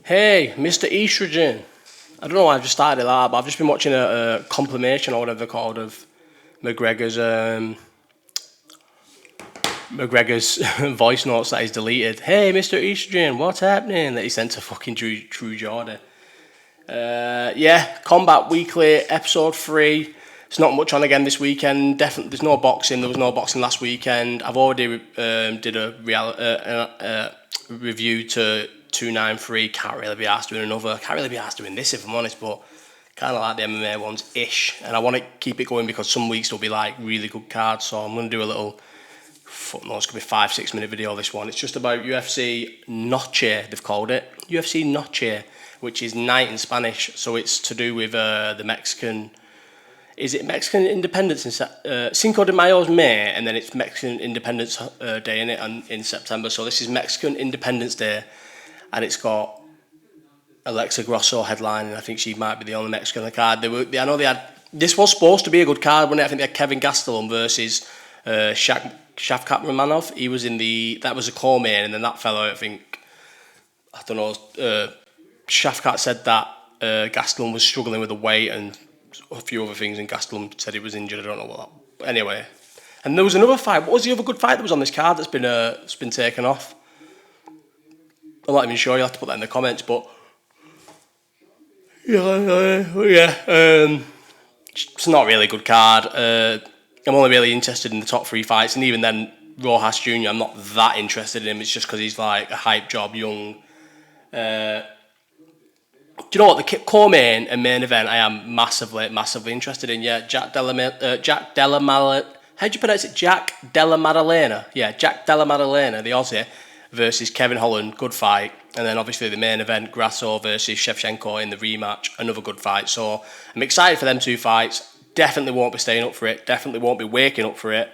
Hey, Mr. Estrogen. I don't know why I've just started that, but I've just been watching a compilation or whatever they're called of McGregor's voice notes that he's deleted. Hey, Mr. Estrogen, what's happening? That he sent to fucking True Jordan. Combat Weekly, episode 3. It's not much on again this weekend. Definitely, there's no boxing. There was no boxing last weekend. I've already did a review to 293. Can't really be asked doing another. Can't really be asked doing this if I'm honest, but kind of like the MMA ones ish. And I want to keep it going because some weeks there'll be like really good cards. So I'm going to do a little. It's going to be 5-6 minute video. This one. It's just about UFC Noche. They've called it UFC Noche, which is night in Spanish. So it's to do with the Mexican. Is it Mexican Independence in Cinco de Mayo's May, and then it's Mexican Independence Day in it in September. So this is Mexican Independence Day, and it's got Alexa Grosso headlining. I think she might be the only Mexican on the card. I know they had. This was supposed to be a good card, wasn't it? I think they had Kevin Gastelum versus Shavkat Ramanov. He was that was a co-main, and then that fellow, I don't know. Shavkat said that Gastelum was struggling with the weight and a few other things, and Gastelum said he was injured. I don't know what that. But anyway, and there was another fight. What was the other good fight that was on this card that's been taken off? I'm not even sure. You'll have to put that in the comments. But it's not really a good card. I'm only really interested in the top 3 fights, and even then, Rojas Jr. I'm not that interested in him. It's just because he's like a hype job, young. Do you know what, the co-main and main event I am massively interested in? Yeah, Jack Della how do you pronounce it? Jack Della Maddalena. Yeah, Jack Della Maddalena, the Aussie, versus Kevin Holland, good fight. And then obviously the main event, Grasso versus Shevchenko in the rematch, another good fight. So I'm excited for them 2 fights. Definitely won't be staying up for it. Definitely won't be waking up for it.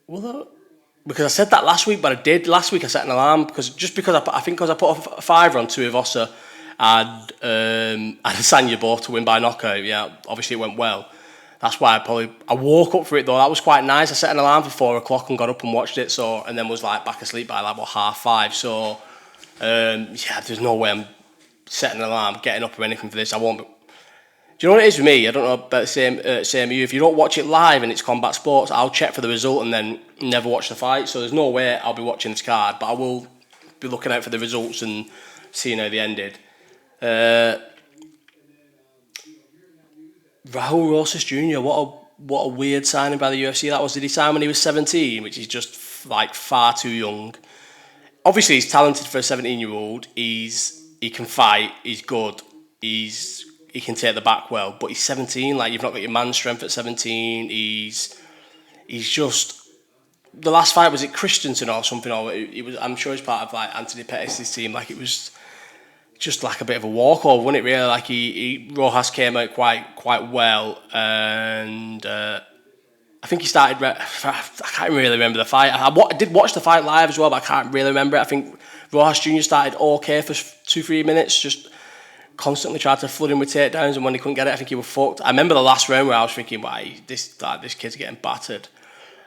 Because I said that last week, but I did. Last week I set an alarm because I put a 5 on Tuivasa and Adesanya both to win by knockout. Yeah, obviously it went well. That's why I woke up for it though. That was quite nice. I set an alarm for 4 o'clock and got up and watched it. And then was like back asleep by like 5:30. So there's no way I'm setting an alarm, getting up or anything for this. I won't. Do you know what it is with me? I don't know about the same as you. If you don't watch it live and it's combat sports, I'll check for the result and then never watch the fight. So there's no way I'll be watching this card, but I will be looking out for the results and seeing how they ended. Raul Rosas Jr. What a weird signing by the UFC that was. Did he sign when he was 17, which is just like far too young. Obviously he's talented for a 17-year-old. He can fight. He's good. He can take the back well, but he's 17. Like, you've not got your man strength at 17. He's just. The last fight, was it Christensen or something? Or it was. I'm sure he's part of like Anthony Pettis' team. Like, it was just like a bit of a walkover, wasn't it? Really, like Rojas came out quite well, and I think he started. I can't really remember the fight. I did watch the fight live as well, but I can't really remember it. I think Rojas Jr. started okay for 2-3 minutes, just constantly tried to flood him with takedowns, and when he couldn't get it, I think he was fucked. I remember the last round where I was thinking, why this kid's getting battered.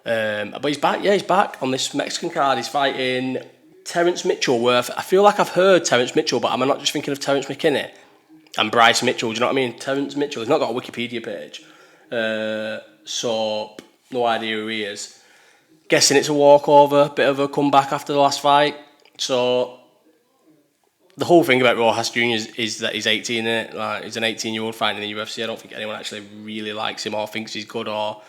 But he's back. Yeah, he's back on this Mexican card. He's fighting Terence Mitchell. I feel like I've heard Terence Mitchell, but am I not just thinking of Terence McKinney and Bryce Mitchell? Do you know what I mean? Terence Mitchell. He's not got a Wikipedia page, so no idea who he is. Guessing it's a walkover, bit of a comeback after the last fight. So the whole thing about Rojas Jr. is that he's 18, innit? Like, he's an 18-year-old fighting in the UFC. I don't think anyone actually really likes him or thinks he's good, or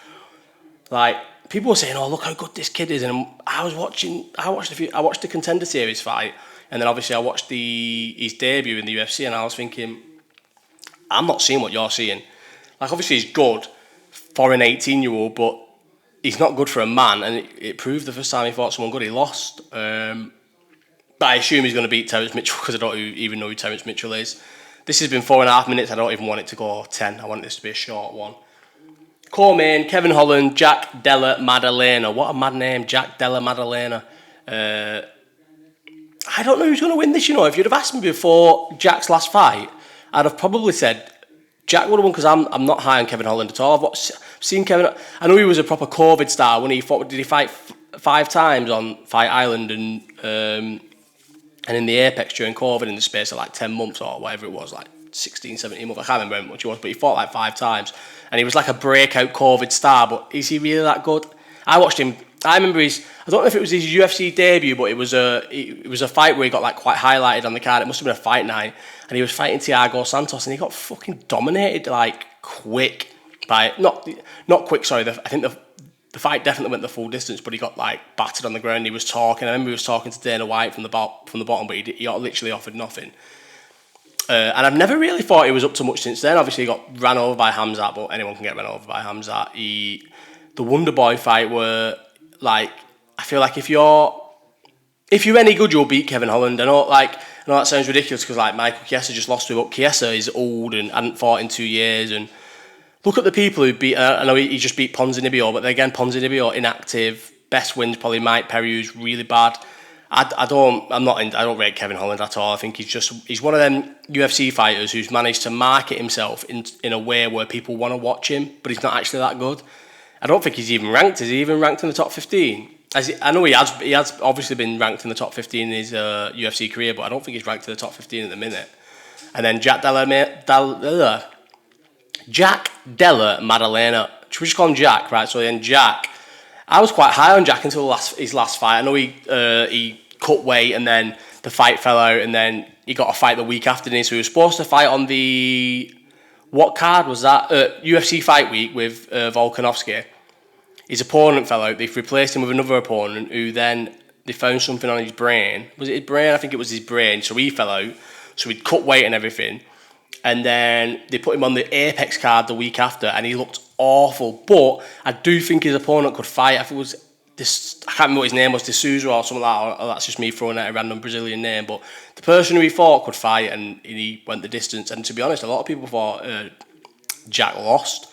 like people were saying, "Oh, look how good this kid is." And I watched the Contender Series fight, and then obviously I watched his debut in the UFC, and I was thinking, I'm not seeing what you're seeing. Like, obviously he's good for an 18-year-old, but he's not good for a man, and it proved the first time he fought someone good, he lost. But I assume he's going to beat Terence Mitchell because I don't even know who Terence Mitchell is. This has been 4.5 minutes. I don't even want it to go 10. I want this to be a short one. Co-main, Kevin Holland, Jack Della Maddalena. What a mad name, Jack Della Maddalena. I don't know who's going to win this, you know. If you'd have asked me before Jack's last fight, I'd have probably said Jack would have won because I'm not high on Kevin Holland at all. I've seen Kevin. I know he was a proper COVID star when he fought. Did he fight 5 times on Fight Island and And in the Apex during COVID, in the space of like 10 months or whatever it was, like 16, 17 months, I can't remember how much it was, but he fought like 5 times. And he was like a breakout COVID star, but is he really that good? I watched him. I remember I don't know if it was his UFC debut, but it was a fight where he got like quite highlighted on the card. It must have been a fight night. And he was fighting Thiago Santos, and he got fucking dominated like quick. Not quick, sorry. I think the fight definitely went the full distance, but he got like battered on the ground. He was talking. I remember he was talking to Dana White from the bottom, but he literally offered nothing. And I've never really thought he was up to much since then. Obviously, he got ran over by Hamzat, but anyone can get ran over by Hamzat. The Wonder Boy fight were like, I feel like if you're any good, you'll beat Kevin Holland. I know that sounds ridiculous because like Michael Chiesa just lost to him, but Chiesa is old and hadn't fought in 2 years. And look at the people who beat. I know he just beat Ponzinibbio, but again, Ponzinibbio inactive. Best wins probably Mike Perry, who's really bad. I don't rate Kevin Holland at all. I think he's one of them UFC fighters who's managed to market himself in a way where people want to watch him, but he's not actually that good. I don't think he's even ranked. Is he even ranked in the top 15? I know he has obviously been ranked in the top 15 in his UFC career, but I don't think he's ranked in the top 15 at the minute. And then Jack Della Maddalena. Should we just call him Jack, right? So then Jack, I was quite high on Jack until his last fight. I know he cut weight and then the fight fell out and then he got a fight the week after this. So he was supposed to fight on what card was that? UFC Fight Week with Volkanovski. His opponent fell out. They've replaced him with another opponent who then they found something on his brain. Was it his brain? I think it was his brain. So he fell out. So he'd cut weight and everything. And then they put him on the Apex card the week after and he looked awful. But I do think his opponent could fight. I think it was I can't remember what his name was, D'Souza or something like that, or that's just me throwing out a random Brazilian name. But the person who he fought could fight and he went the distance. And to be honest, a lot of people thought Jack lost.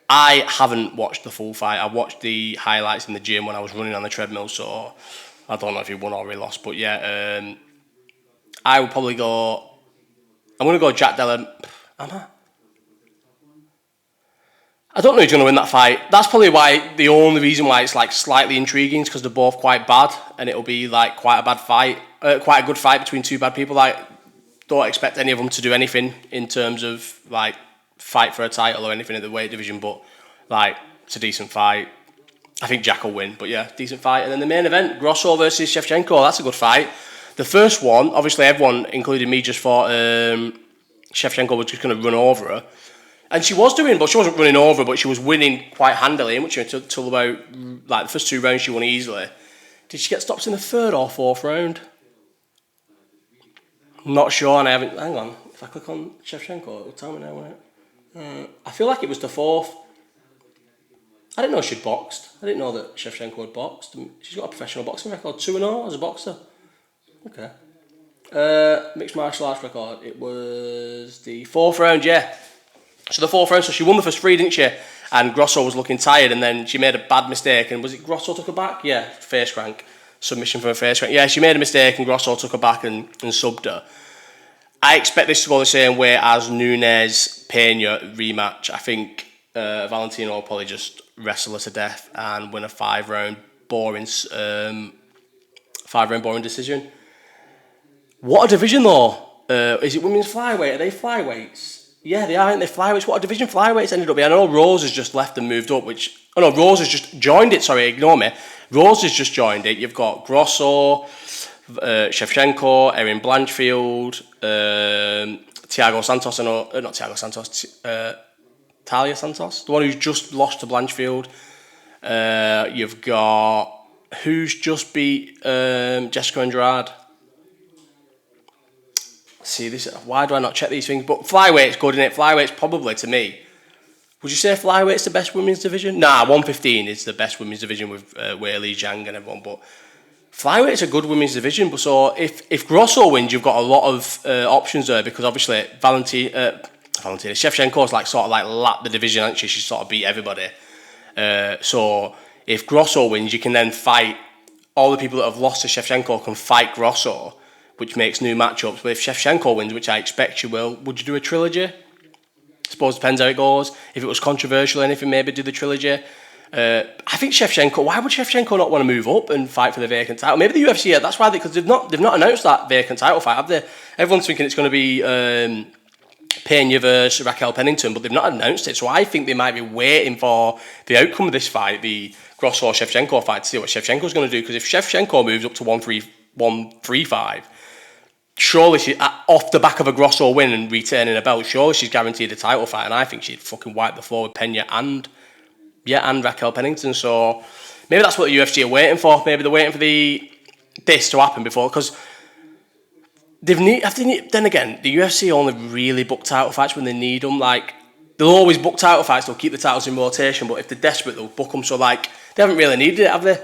I haven't watched the full fight. I watched the highlights in the gym when I was running on the treadmill, so I don't know if he won or he lost. But yeah, I would probably go... I'm going to go Jack Della... Am I? I don't know who's going to win that fight. That's probably the only reason why it's like slightly intriguing is because they're both quite bad and it'll be like quite a bad fight, quite a good fight between two bad people. Like, don't expect any of them to do anything in terms of like fight for a title or anything at the weight division, but like it's a decent fight. I think Jack will win, but yeah, decent fight. And then the main event, Grosso versus Shevchenko, that's a good fight. The first one, obviously everyone, including me, just thought Shevchenko was just going to run over her. And she was doing, but she wasn't running over, but she was winning quite handily, which until about like the first 2 rounds she won easily. Did she get stopped in the 3rd or 4th round? I'm not sure, and I haven't. Hang on, if I click on Shevchenko, it'll tell me now, won't it? I feel like it was the 4th. I didn't know she'd boxed. I didn't know that Shevchenko had boxed. She's got a professional boxing record, 2-0 as a boxer. Okay. Mixed martial arts record. It was the 4th round, yeah. So the 4th round, so she won the first 3, didn't she? And Grosso was looking tired, and then she made a bad mistake. And was it Grosso took her back? Yeah, face crank. Submission from a face crank. Yeah, she made a mistake, and Grosso took her back and subbed her. I expect this to go the same way as Nunes-Pena rematch. I think Valentino will probably just wrestle her to death and win a 5-round boring decision. What a division, though. Is it women's flyweight? Are they flyweights? Yeah, they are, aren't they? Flyweights. What a division flyweights ended up being. I know Rose has just left and moved up, Rose has just joined it. Sorry, ignore me. Rose has just joined it. You've got Grosso, Shevchenko, Erin Blanchfield, Thiago Santos, not Thiago Santos, Talia Santos, the one who's just lost to Blanchfield. You've got, who's just beat Jessica Andrade. See this. Why do I not check these things? But flyweight's good, isn't it? Flyweight's probably, to me. Would you say flyweight's the best women's division? Nah, 115 is the best women's division with Weili, Zhang, and everyone. But flyweight's a good women's division. But so if Grosso wins, you've got a lot of options there because obviously Valentina Shevchenko's like sort of like lapped the division, hasn't she? She's sort of beat everybody. So if Grosso wins, you can then fight all the people that have lost to Shevchenko can fight Grosso, which makes new matchups. But if Shevchenko wins, which I expect you will, would you do a trilogy? I suppose it depends how it goes. If it was controversial or anything, maybe do the trilogy. I think Shevchenko. Why would Shevchenko not want to move up and fight for the vacant title? Maybe the UFC. Yeah, that's why because they've not announced that vacant title fight, have they? Everyone's thinking it's going to be Pena versus Raquel Pennington, but they've not announced it. So I think they might be waiting for the outcome of this fight, the Grosso Shevchenko fight, to see what Shevchenko's going to do. Because if Shevchenko moves up to 135, surely she, off the back of a Grosso win and retaining a belt, surely she's guaranteed a title fight. And I think she'd fucking wipe the floor with Pena and Raquel Pennington. So maybe that's what the UFC are waiting for. Maybe they're waiting for this to happen before, because then again, the UFC only really book title fights when they need them. Like, they'll always book title fights, they'll keep the titles in rotation, but if they're desperate, they'll book them. So, like, they haven't really needed it, have they?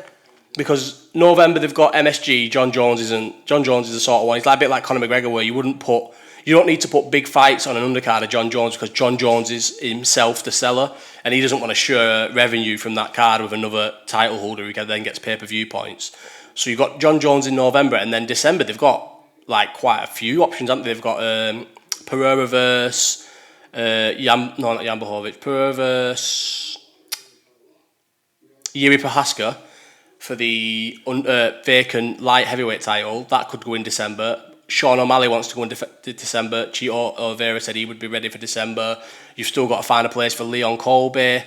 Because November, they've got MSG, John Jones is the sort of one. He's like a bit like Conor McGregor, where you don't need to put big fights on an undercard of John Jones, because John Jones is himself the seller, and he doesn't want to share revenue from that card with another title holder who then gets pay-per-view points. So you've got John Jones in November, and then December, they've got like quite a few options, haven't they? They've got Pereira versus not Jan Blachowicz, Pereira versus Yuri Prohaska for the vacant light heavyweight title. That could go in December. Sean O'Malley wants to go in December. Chito Oliveira said he would be ready for December. You've still got to find a place for Leon Colby.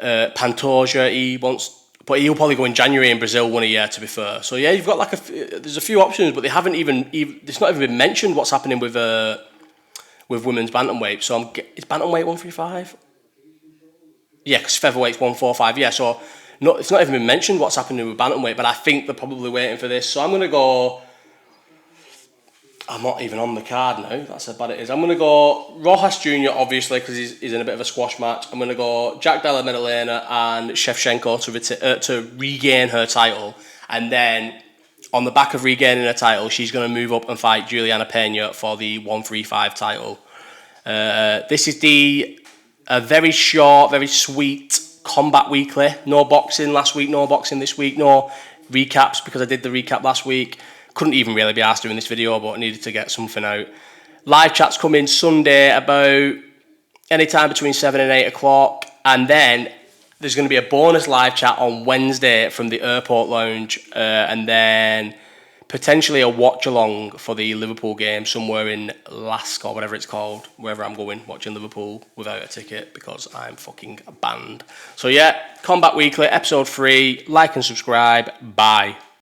Pantoja, he wants... But he'll probably go in January in Brazil 1 year, to be fair. So yeah, you've got like there's a few options, but they haven't even it's not even been mentioned what's happening with women's bantamweight. So is bantamweight 135? Yeah, because featherweight's 145. Yeah, so it's not even been mentioned what's happening with bantamweight. But I think they're probably waiting for this. So I'm gonna go. I'm not even on the card now. That's how bad it is. I'm going to go Rojas Jr., obviously, because he's in a bit of a squash match. I'm going to go Jack Della Maddalena and Shevchenko to regain her title. And then, on the back of regaining her title, she's going to move up and fight Juliana Pena for the 135 title. This is a very short, very sweet Combat Weekly. No boxing last week, no boxing this week, no recaps, because I did the recap last week. Couldn't even really be asked doing this video, but I needed to get something out. Live chats come in Sunday about any time between 7 and 8 o'clock. And then there's going to be a bonus live chat on Wednesday from the Airport Lounge. And then potentially a watch along for the Liverpool game somewhere in Lask or whatever it's called, wherever I'm going, watching Liverpool without a ticket because I'm fucking banned. So yeah, Combat Weekly, episode 3. Like and subscribe. Bye.